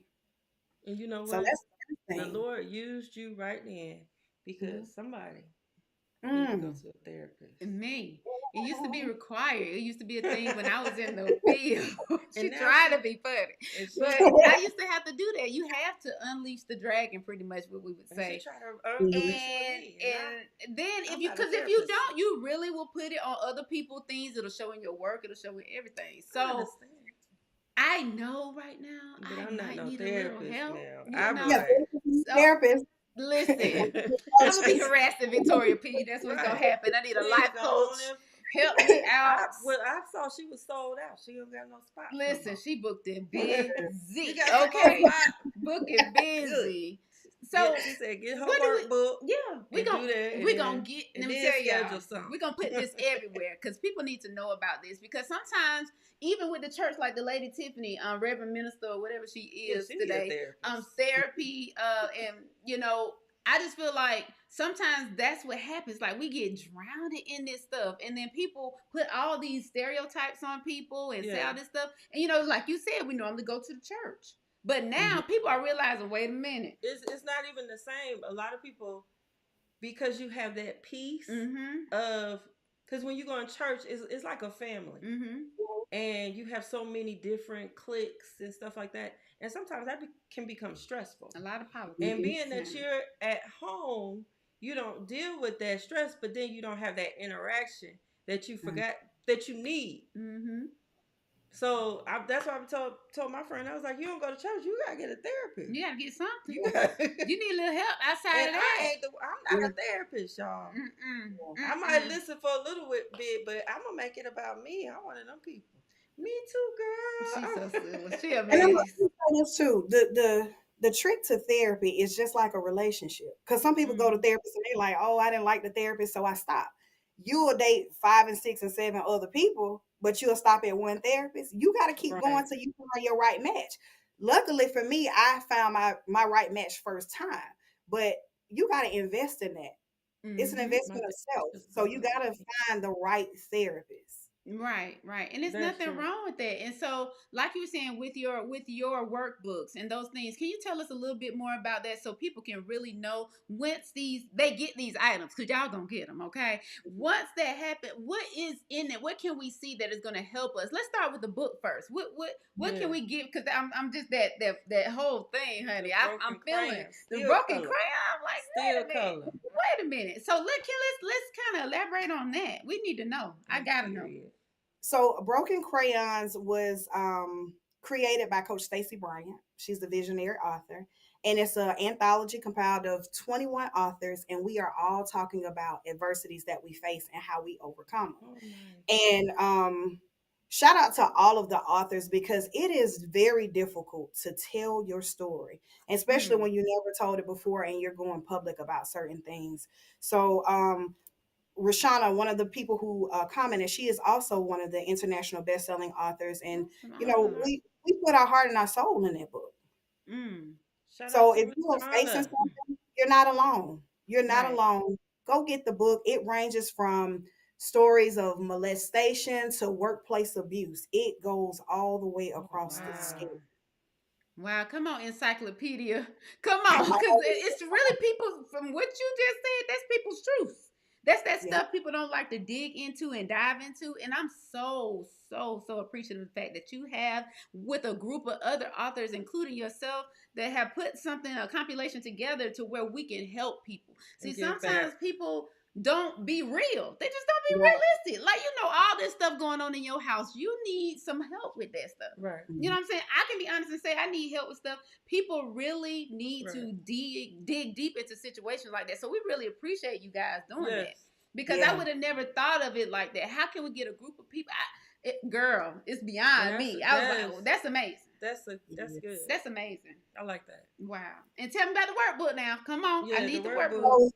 And you know So what? that's the The thing. Lord used you right then because somebody need to go Mm. to a therapist. Me. It used to be required. It used to be a thing when I was in the field. She And now tried she- to be funny. And she, But I used to have to do that. You have to unleash the dragon, pretty much what we would and she say. tried to earn permission And with me. and then I'm if you, not a because if you therapist. don't, you really will put it on other people things. It'll show in your work. It'll show in everything. I So understand. I know right now But I I'm not might no need a little therapist help. now. You I'm know? Yeah, like, So therapist. listen, I'm gonna be harassing Victoria P. That's what's gonna Right. happen. I need a Please life go coach. on and- Help me out. I saw she was sold out. She don't got no spot. no Listen, more. she booked it She busy. got some Okay, more spot. booking busy. So She said, get her what do we- workbook. yeah, we and gonna do that, and we then- gonna get. and Let me then tell y'all, schedule something. we're gonna put this everywhere because people need to know about this. Because sometimes, even with the church, like the lady Tiffany, Reverend Minister or whatever she is she need a today, therapist. therapy, and I just feel like sometimes that's what happens. Like we get drowned in this stuff, and then people put all these stereotypes on people and say Yeah. all this stuff. And like you said, we normally go to the church, but now people are realizing, wait a minute. It's not even the same. A lot of people, because you have that piece Mm-hmm. of, because when you go in church, it's like a family. Mm-hmm. And you have so many different cliques and stuff like that. And sometimes that can become stressful. A lot of politics. And being that you're at home, you don't deal with that stress, but then you don't have that interaction that you forgot that you need. Mm-hmm. So that's why I told my friend, I was like, you don't go to church, you gotta get a therapist. You gotta get something. You gotta, You need a little help outside and of that. I'm not a therapist, y'all. I might listen for a little bit, but I'm gonna make it about me. I'm one of them people. Me too, girl. She's so silly. She And I'm amazing. gonna say this too. The trick to therapy is just like a relationship. Because some people go to therapists and they're like, oh, I didn't like the therapist, so I stopped. You will date 5 and 6 and 7 other people, but you'll stop at one therapist. You got to keep going till you find your right match. Luckily for me, I found my right match first time. But you got to invest in that. It's an investment of self. So you got to find the right therapist. Right. And there's That's nothing true. wrong with that. And so, like you were saying, with your workbooks and those things, can you tell us a little bit more about that so people can really know once they get these items, because y'all gonna get them, okay? Once that happens, what is in it? What can we see that is gonna help us? Let's start with the book first. What can we give? Because I'm just that whole thing, honey. I'm feeling the broken crayon. Like wait a minute. So let's kind of elaborate on that. We need to know. I gotta know. So Broken Crayons was created by Coach Stacey Bryant. She's the visionary author. And it's an anthology compiled of 21 authors, and we are all talking about adversities that we face and how we overcome them. Oh, nice. And shout out to all of the authors because it is very difficult to tell your story, especially when you never told it before and you're going public about certain things. So, Rashana, one of the people who commented, she is also one of the international best-selling authors, and we put our heart and our soul in that book. Shout So out to if you are facing Rashana. something, you're not alone. You're not Right. alone. Go get the book. It ranges from stories of molestation to workplace abuse. It goes all the way across the scale. Wow, come on, encyclopedia. Come on, because it's really people, from what you just said, that's people's truth. That's that Yeah. stuff people don't like to dig into and dive into. And I'm so appreciative of the fact that you have, with a group of other authors, including yourself, that have put something, a compilation together to where we can help people. See, And give sometimes back. people don't be real. They just don't be Right. realistic. Like, all this stuff going on in your house. You need some help with that stuff. Right. You know what I'm saying? I can be honest and say I need help with stuff. People really need Right. to dig deep into situations like that. So we really appreciate you guys doing that. Yes. Because Yeah. I would have never thought of it like that. How can we get a group of people? Girl, it's beyond And me. that's- I was yes. like, well, that's amazing. That's Yes. good. That's amazing. I like that. Wow. And tell me about the workbook now. Come on. Yeah, I need the the workbook. So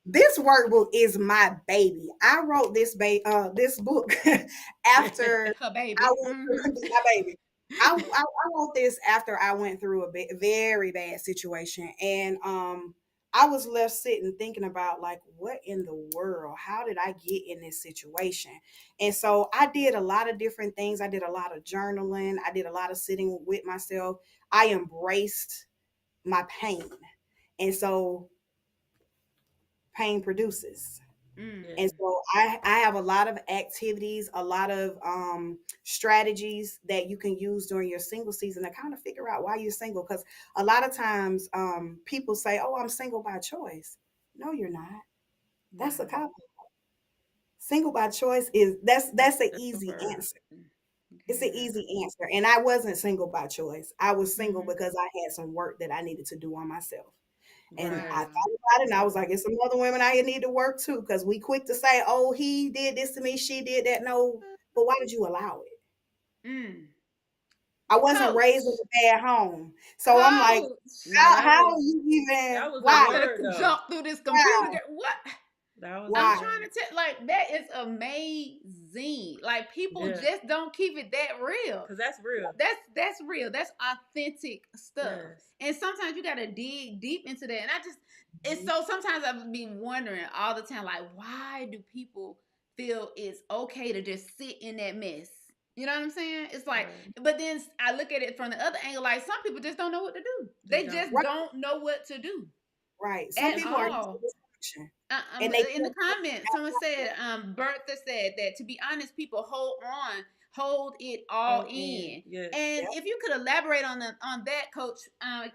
this workbook is my baby. I wrote this book after Her baby. I went through my baby. I wrote this after I went through a very bad situation, and I was left sitting thinking about, like, what in the world? How did I get in this situation? And so I did a lot of different things. I did a lot of journaling. I did a lot of sitting with myself. I embraced my pain, and so pain produces. And so I have a lot of activities, a lot of strategies that you can use during your single season to kind of figure out why you're single. Because a lot of times people say, "Oh, I'm single by choice." No, you're not. That's a cop out. Single by choice that's an easy answer. It's an easy answer. And I wasn't single by choice. I was single because I had some work that I needed to do on myself. And I thought about it and I was like, it's some other women out here need to work too. Because we quick to say, oh, he did this to me, she did that. No, but why did you allow it? I wasn't Coach. raised in a bad home. So I'm like, how you even that was the why? word, though. Jump through this computer. What? That was Why? I'm trying to tell, like, that is amazing. Like, people Yeah. just don't keep it that real. Because that's real. That's real. That's authentic stuff. Yes. And sometimes you gotta dig deep into that. And it's so sometimes I've been wondering all the time, like, why do people feel it's okay to just sit in that mess? You know what I'm saying? It's like, but then I look at it from the other angle, like, some people just don't know what to do. They just don't know what to do. Right. Some At people are all. dysfunction. In the comments, someone said, Bertha said that, to be honest, people hold it all in. Yes. And if you could elaborate on that, Coach,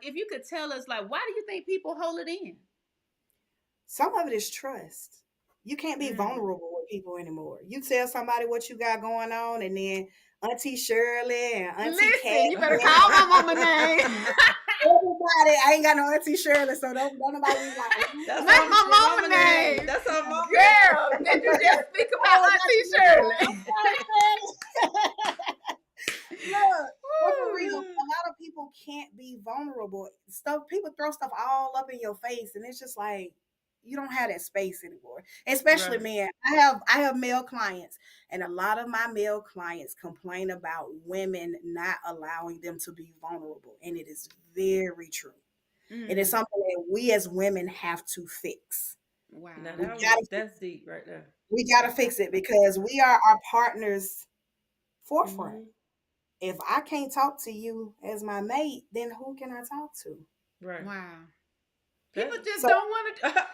if you could tell us, like, why do you think people hold it in? Some of it is trust. You can't be vulnerable with people anymore. You tell somebody what you got going on, and then Auntie Shirley and Auntie Kat. You better call my mama name. Everybody, I ain't got no Auntie Shirley, so don't nobody be like, That's Not my mama name. That's our mama. Girl, did you just speak about Auntie Shirley? Look, but for real, a lot of people can't be vulnerable. People throw stuff all up in your face, and it's just like, you don't have that space anymore. Especially men. I have male clients, and a lot of my male clients complain about women not allowing them to be vulnerable, and it is very true. It is something that we as women have to fix. Wow. Now, that's deep right there. We got to fix it because we are our partner's forefront. If I can't talk to you as my mate, then who can I talk to? Right. Wow. People just don't want to.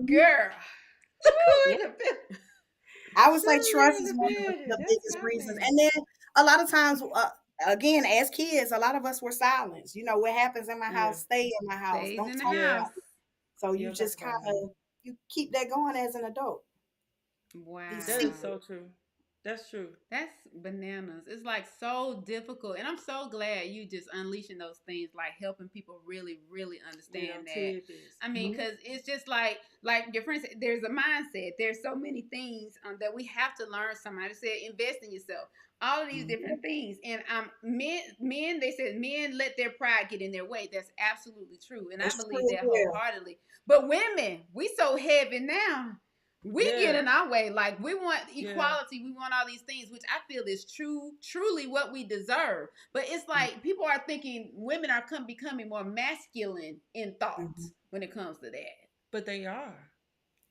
Girl. I would say trust is one of the biggest reasons. And then a lot of times, again, as kids, a lot of us were silenced. You know, what happens in my house, stay in my house. Stays Don't in the talk about house. it. So you just kind of, you keep that going as an adult. Wow. That is so true. That's true. That's bananas. It's like so difficult. And I'm so glad you just unleashing those things, like helping people really, really understand that. Tidbits. I mean, because it's just like your friend said, there's a mindset. There's so many things that we have to learn. Somebody said, invest in yourself. All of these different things. And men, they said men let their pride get in their way. That's absolutely true. And That's I believe true, that yeah. wholeheartedly. But women, we so heavy now. We get in our way. Like, we want equality. We want all these things, which I feel is truly what we deserve. But it's like people are thinking women are becoming more masculine in thoughts when it comes to that. But they are.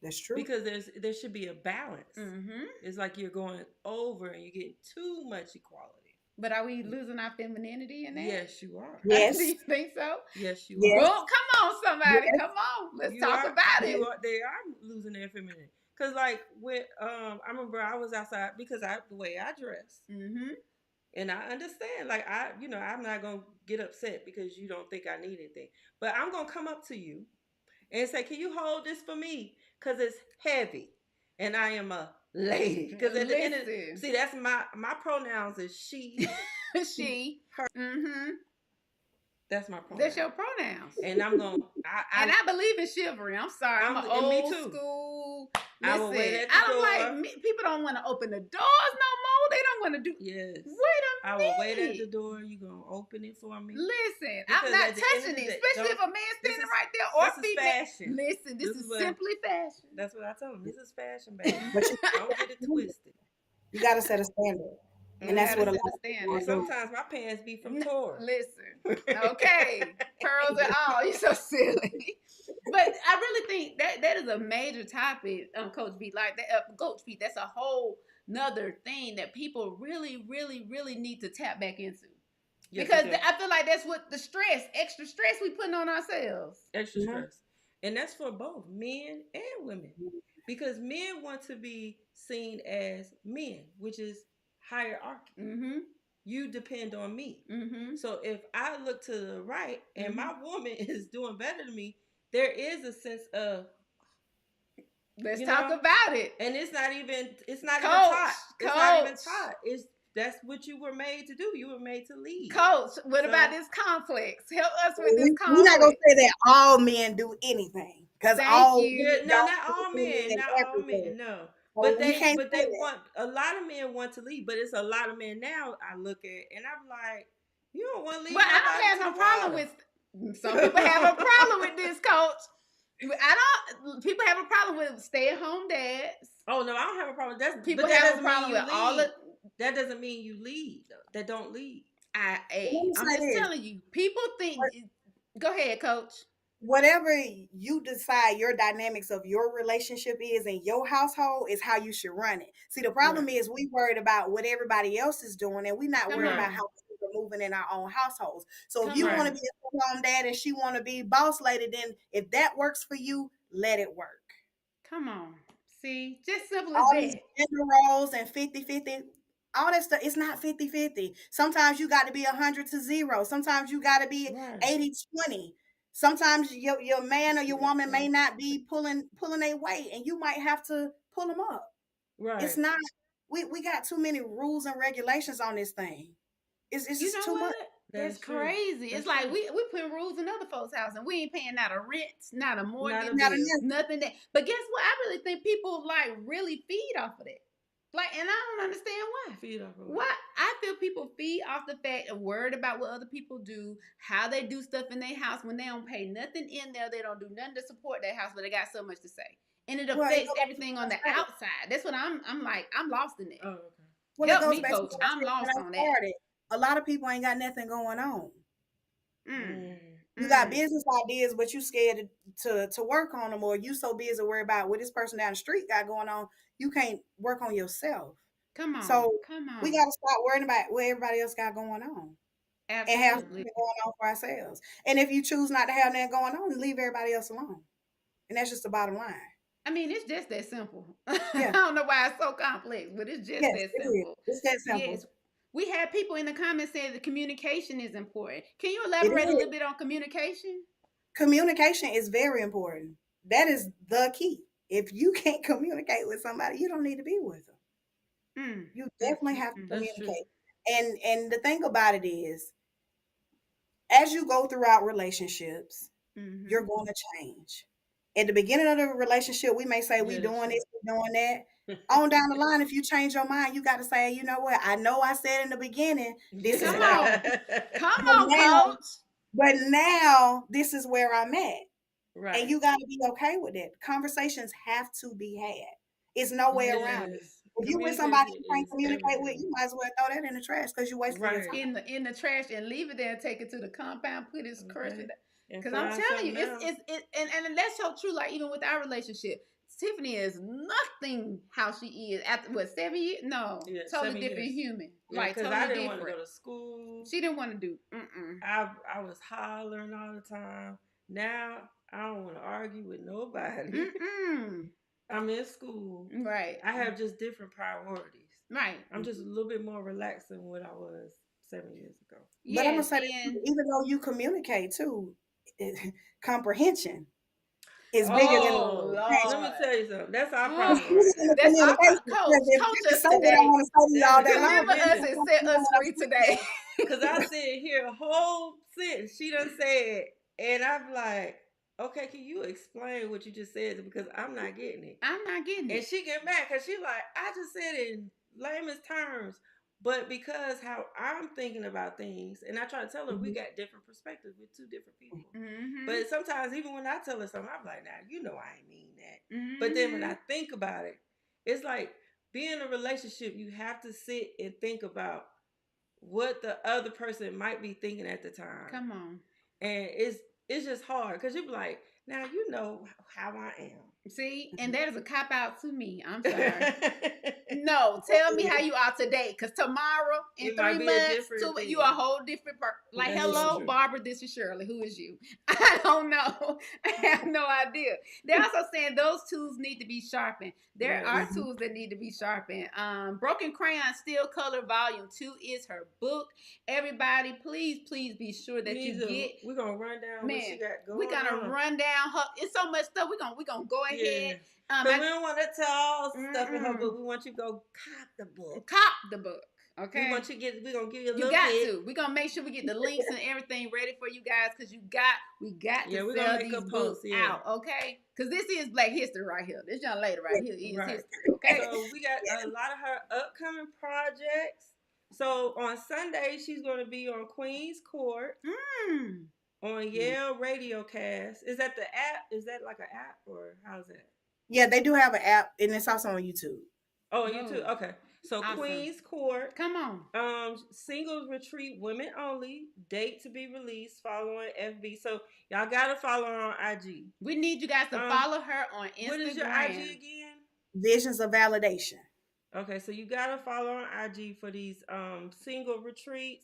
That's true. Because there should be a balance. Mm-hmm. It's like you're going over and you're getting too much equality. But are we losing our femininity in that? Yes, you are. Yes. Do you think so? Yes, you Yes. are. Well, come on, somebody. Yes. Come on. Let's You talk are- about it. They are losing their femininity. Cause like with I remember I was outside because the way I dress, Mm-hmm. and I understand. Like I'm not gonna get upset because you don't think I need anything, but I'm gonna come up to you and say, "Can you hold this for me? Cause it's heavy, and I am a lady." Because at the end of Listen. that's my pronouns is she. She. Her. Mm-hmm. That's my pronoun. That's your pronouns. And I'm gonna. And I believe in chivalry. I'm sorry. I'm an and me old too. school. I will Listen, wait at the I don't door. like people don't want to open the doors no more. They don't want to do. Yes. Wait a I minute. will wait at the door. You gonna open it for me? Listen, Because I'm not at the end of touching the it, day, especially if a man standing right there or this is female. fashion. Listen, this is what- simply fashion. That's what I tell them. This is fashion, baby. But you, Don't get it twisted. you got to set a standard. And that's what a lot of people And do. sometimes my pants be from Tor. Listen, okay, pearls and all. You're so silly. But I really think that is a major topic, Coach B. Like that, Coach B. That's a whole nother thing that people really, really, really need to tap back into. Yes, Because okay. I feel like that's what the extra stress we putting on ourselves. Extra stress. And that's for both men and women. Because men want to be seen as men, which is hierarchy. Mm-hmm. You depend on me. Mm-hmm. So if I look to the right and my woman is doing better than me, there is a sense of Let's talk about it. And it's not even taught. Coach. It's not even taught. That's what you were made to do. You were made to lead. Coach, what about this complex? Help us with this We're complex. not gonna say that all men do anything, because all you. No, not all men. Not all men. No. But they want, a lot of men want to lead, but it's a lot of men now I look at and I'm like, you don't want to lead. Well, I don't have no problem with. Some people have a problem with this, Coach. People have a problem with stay-at-home dads. Oh no, I don't have a problem. People have a problem with all of. That doesn't mean you lead. That don't lead. I'm just telling you. People think. Go ahead, Coach. Whatever you decide your dynamics of your relationship is in your household is how you should run it. See, the problem is we worried about what everybody else is doing, and we're not worried about how we're moving in our own households. So if you want to be a stay-at-home dad and she want to be boss lady, then if that works for you, let it work. Come on. See, just simple all as these that. gender roles and 50-50. All that stuff, it's not 50-50. Sometimes you got to be 100-0. Sometimes you got to be 80-20. Sometimes your man or your woman may not be pulling their weight, and you might have to pull them up. Right. It's not. We got too many rules and regulations on this thing. It's just too much. That's crazy. It's like we putting rules in other folks' house, and we ain't paying not a rent, not a mortgage, nothing. That. But guess what? I really think people like really feed off of that. Like, and I don't understand why. Feed off of why? I feel people feed off the fact of worried about what other people do, how they do stuff in their house when they don't pay nothing in there. They don't do nothing to support their house, but they got so much to say, and it affects everything on the outside. That's what I'm like. I'm lost in it. Oh, okay. Well, help it goes me, back Coach. to I'm lost on that. A lot of people ain't got nothing going on. You got business ideas, but you scared to work on them, or you so busy worried about what this person down the street got going on, you can't work on yourself. Come on. So come on. We got to stop worrying about what everybody else got going on. Absolutely. And have something going on for ourselves. And if you choose not to have that going on, leave everybody else alone. And that's just the bottom line. I mean, it's just that simple. Yeah. I don't know why it's so complex, but it's just that simple. It's that simple. Yes. We had people in the comments saying that communication is important. Can you elaborate a little bit on communication? Communication is very important. That is the key. If you can't communicate with somebody, you don't need to be with them. You definitely have to That's true. communicate. And the thing about it is, as you go throughout relationships, you're going to change. At the beginning of the relationship, we may say we Yeah, that's doing true. this, we doing that. On down the line, if you change your mind, you got to say, you know what? I know I said in the beginning, this is Come what I on. want. Come But on, now, coach. but now this is where I'm at. And Right. you got to be okay with it. Conversations have to be had. It's no way around it. Yes. If you with somebody you Communication can't is communicate with, everything. you might as well throw that in the trash because you wasted your Right. time. In the trash and leave it there and take it to the compound, put his curse Okay. in there. And Because I'm find telling you, something else. and that's so true. Like even with our relationship, Tiffany is nothing how she is after what 7 years? No, Yeah, totally 7 different years. human. Yeah, Like because totally I didn't want different. to go to school. She didn't want to do. I was hollering all the time. Now I don't want to argue with nobody. I'm in school. Right. I have just different priorities. Right. I'm just a little bit more relaxed than what I was 7 years ago. But I'm gonna say that even though you communicate too, comprehension is bigger than Oh, let me tell you something. That's our Oh, problem right there. that's our communication. coach. If Coach you us say what I today. want to say to you all day long, Deliver us and set us free today. Because I sit here a whole sentence she done said, and I'm like, okay, can you explain what you just said? Because I'm not getting it. I'm not getting And it. she get mad because she like, I just said it in layman's terms. But because how I'm thinking about things, and I try to tell her we got different perspectives with two different people. But sometimes even when I tell her something, I'm like, nah, you know I ain't mean that. But then when I think about it, it's like being in a relationship, you have to sit and think about what the other person might be thinking at the time. Come on. And it's just hard because you be like, now you know how I am. See, and that is a cop out to me. I'm sorry. No, tell me how you are today, because tomorrow in It might 3 be a months, different you a whole different person. Like, That's hello, true. Barbara. This is Shirley. Who is you? I don't know. I have no idea. They're also saying those tools need to be sharpened. There are tools that need to be sharpened. Broken Crayon Steel Color Volume 2 is her book. Everybody, please be sure that you get. We're gonna run down what she got going. We're gonna run down her. It's so much stuff. We're gonna go ahead. But we don't want to tell all stuff in her book. We want you to go cop the book. Cop the book. Okay. We're gonna give you a little You got bit. to. We're gonna make sure we get the links and everything ready for you guys, because we got to we're sell gonna make these a books post, out, okay? Because this is Black history right here. This young lady right here is history, okay? So we got a lot of her upcoming projects. So on Sunday, she's going to be on Queen's Court on Yale Radiocast. Is that the app? Is that like an app, or how's that? Yeah, they do have an app, and it's also on YouTube. Oh, YouTube. Okay. So Awesome. Queen's Court. Come on. Singles retreat, women only. Date to be released following FB. So y'all gotta follow her on IG. We need you guys to follow her on Instagram. What is your IG again? Visions of Validation. Okay, so you gotta follow her on IG for these single retreats.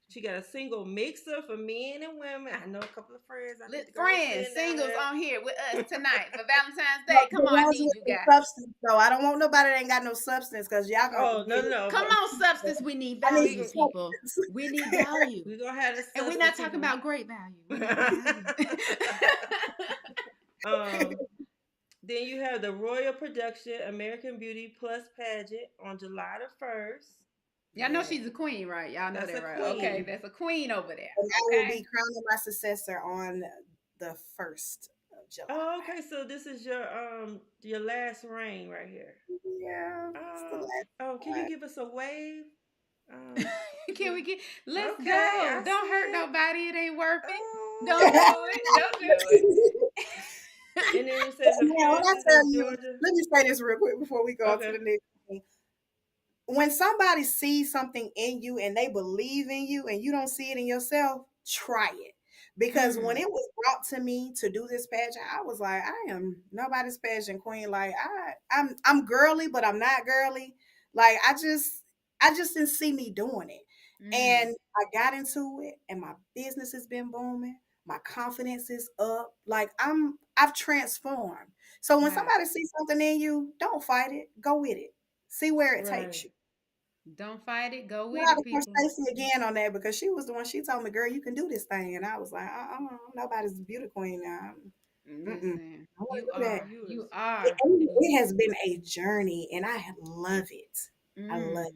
She got a single mixer for men and women. I know a couple of friends. Friends, singles on here with us tonight for Valentine's Day. Come on, I need you guys. Substance, though. I don't want nobody that ain't got no substance, because y'all gonna. No. Come on, substance. We need value, people. We need value. We're gonna have this. And we're not talking about great value. Then you have the Royal Production American Beauty Plus pageant on July the 1st. Y'all know she's a queen, right? Y'all know that, right? Queen. Okay, that's a queen over there. And I will be crowning my successor on the 1st of July. Oh, okay. So this is your last reign right here. Yeah. Can you give us a wave? Can we get? Let's Okay, go. Don't hurt nobody. It ain't working. Oh. Don't do it. Don't do it. And then it says, when I tell you, let me say this real quick before we go on to the next thing. When somebody sees something in you and they believe in you and you don't see it in yourself, try it. Because when it was brought to me to do this pageant, I was like, I am nobody's pageant queen. Like I'm girly, but I'm not girly. Like I just didn't see me doing it. And I got into it and my business has been booming. My confidence is up. Like I've transformed. So when somebody sees something in you, don't fight it. Go with it. See where it takes you. Don't fight it. Go with it. People. Stacey again on that, because she was the one. She told me, "Girl, you can do this thing," and I was like, "Nobody's beauty queen now." You are. It has been a journey, and I love it. I love it.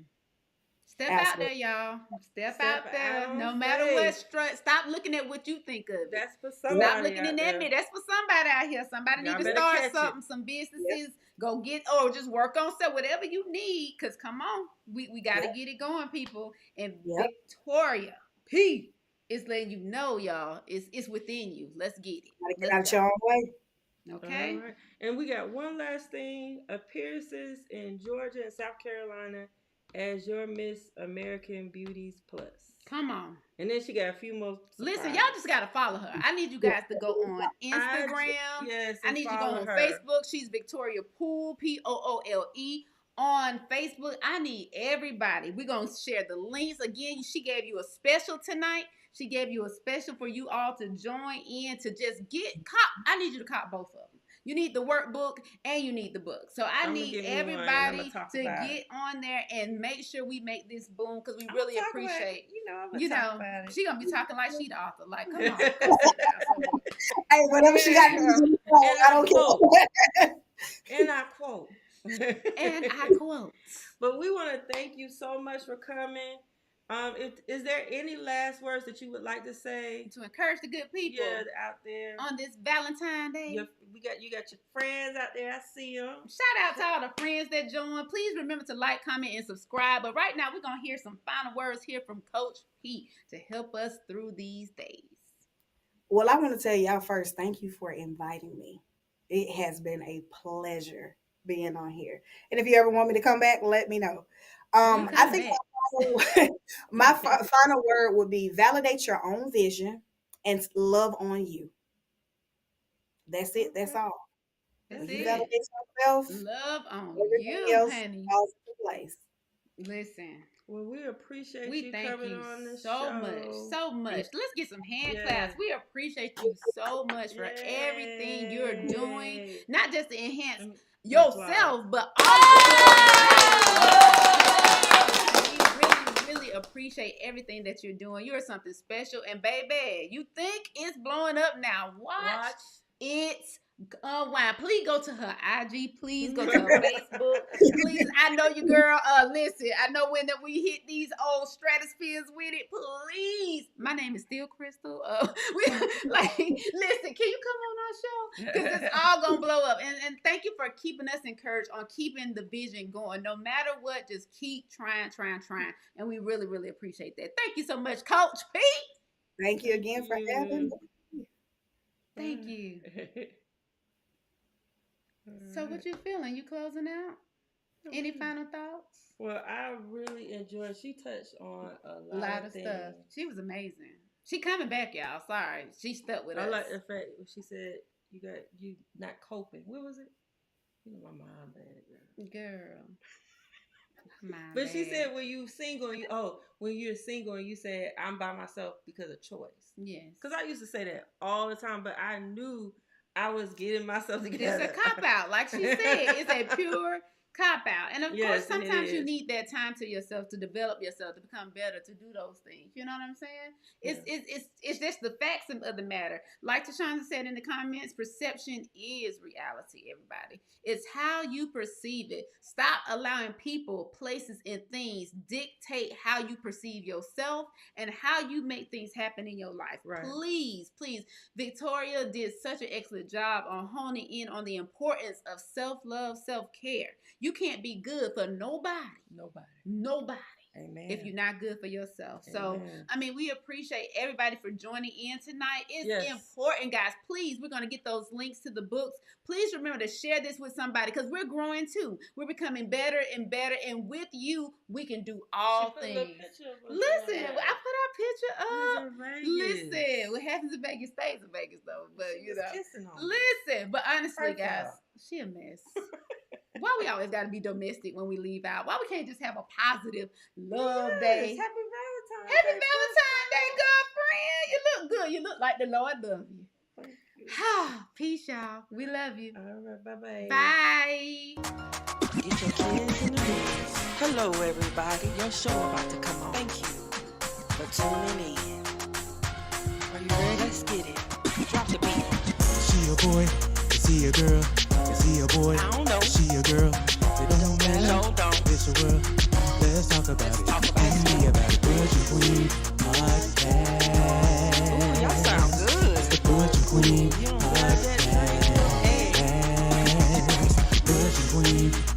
Step out there, y'all. Step out there. out No on matter what, faith. stop looking at what you think of it. That's for somebody. Stop looking in that mirror. That's for somebody out here. Somebody Y'all need to better start catch it. something, some businesses. Go get, or just work on stuff, whatever you need. Because come on, we got to get it going, people. And Victoria P is letting you know, y'all, it's within you. Let's get it. Gotta get out your own way. Okay. All right. And we got one last thing. Appearances in Georgia and South Carolina as your Miss American Beauties Plus. Come on. And then she got a few more. Listen, y'all just got to follow her. I need you guys to go on Instagram. I need you to go on Facebook. She's Victoria Poole, Poole. On Facebook, I need everybody. We're going to share the links. Again, she gave you a special tonight. She gave you a special for you all to join in to just cop. I need you to cop both of them. You need the workbook and you need the book. So I need everybody to get on there and make sure we make this boom because we really appreciate. She gonna be talking like she the author. Like, come on. Hey, whatever she got to do, I don't care. And I quote. And I quote. But we want to thank you so much for coming. Is there any last words that you would like to say to encourage the good people out there on this Valentine's Day? You got your friends out there. I see them. Shout out to all the friends that joined. Please remember to like, comment, and subscribe. But right now, we're gonna hear some final words here from Coach P to help us through these days. Well, I want to tell y'all first, thank you for inviting me. It has been a pleasure being on here. And if you ever want me to come back, let me know. I think my final word would be validate your own vision and love on you. That's it. That's all. That's you it. Validate yourself. Love on everything you, else honey. falls into place. Listen. Well, we appreciate we you thank coming you on the so show. so much. Let's get some hand claps. We appreciate you so much for everything you're doing, not just to enhance yourself, but we really appreciate everything that you're doing. You're something special, and baby, you think it's blowing up now? Watch. It's unwind. Please go to her IG. Please go to her Facebook. Please, I know you, girl. Listen, I know when that we hit these old stratospheres with it. Please, my name is still Crystal. Listen, can you come on our show? Because it's all gonna blow up. And thank you for keeping us encouraged on keeping the vision going. No matter what, just keep trying. And we really, really appreciate that. Thank you so much, Coach P. Thank you again for having me. Thank you. So what you feeling? You closing out? Any final thoughts? Well, I really enjoyed. She touched on a lot of things. stuff. She was amazing. She coming back, y'all. Sorry, she stuck with us. I like the fact she said you not coping. What was it? You know my mom bad girl. But she said when you're single and you said I'm by myself because of choice. Yes. Because I used to say that all the time, but I knew I was getting myself together. It's a cop out, like she said. It's a pure cop out. And of course, sometimes you need that time to yourself to develop yourself, to become better, to do those things. You know what I'm saying? It's just the facts of the matter. Like Tashonda said in the comments, perception is reality, everybody. It's how you perceive it. Stop allowing people, places, and things dictate how you perceive yourself and how you make things happen in your life. Right. Please. Victoria did such an excellent job on honing in on the importance of self-love, self-care. You can't be good for nobody. Amen. If you're not good for yourself. Amen. So, I mean, we appreciate everybody for joining in tonight. It's important, guys. Please, we're going to get those links to the books. Please remember to share this with somebody because we're growing too. We're becoming better and better. And with you, we can do all things. Listen, I put our picture up. Listen, what happens in Vegas stays in Vegas, though. But, you know. Listen, but honestly, guys, she a mess. Why we always got to be domestic when we leave out? Why we can't just have a positive love day? Happy Valentine's Happy Valentine's Day, girlfriend. You look good. You look like the Lord love you. Peace, y'all. We love you. All right, bye-bye. Bye. Get your kids in the business. Hello, everybody. Your show about to come on. Thank you for tuning in. Are you ready? Let's get it. Drop the beat. Is she a boy? Is he a girl? Is he a boy? I don't know. Is she a girl? It don't matter. No, don't. It's a world. talk about it. Be about it. Butch and Queen podcast. Ooh, y'all sound good. It's the Butch and Queen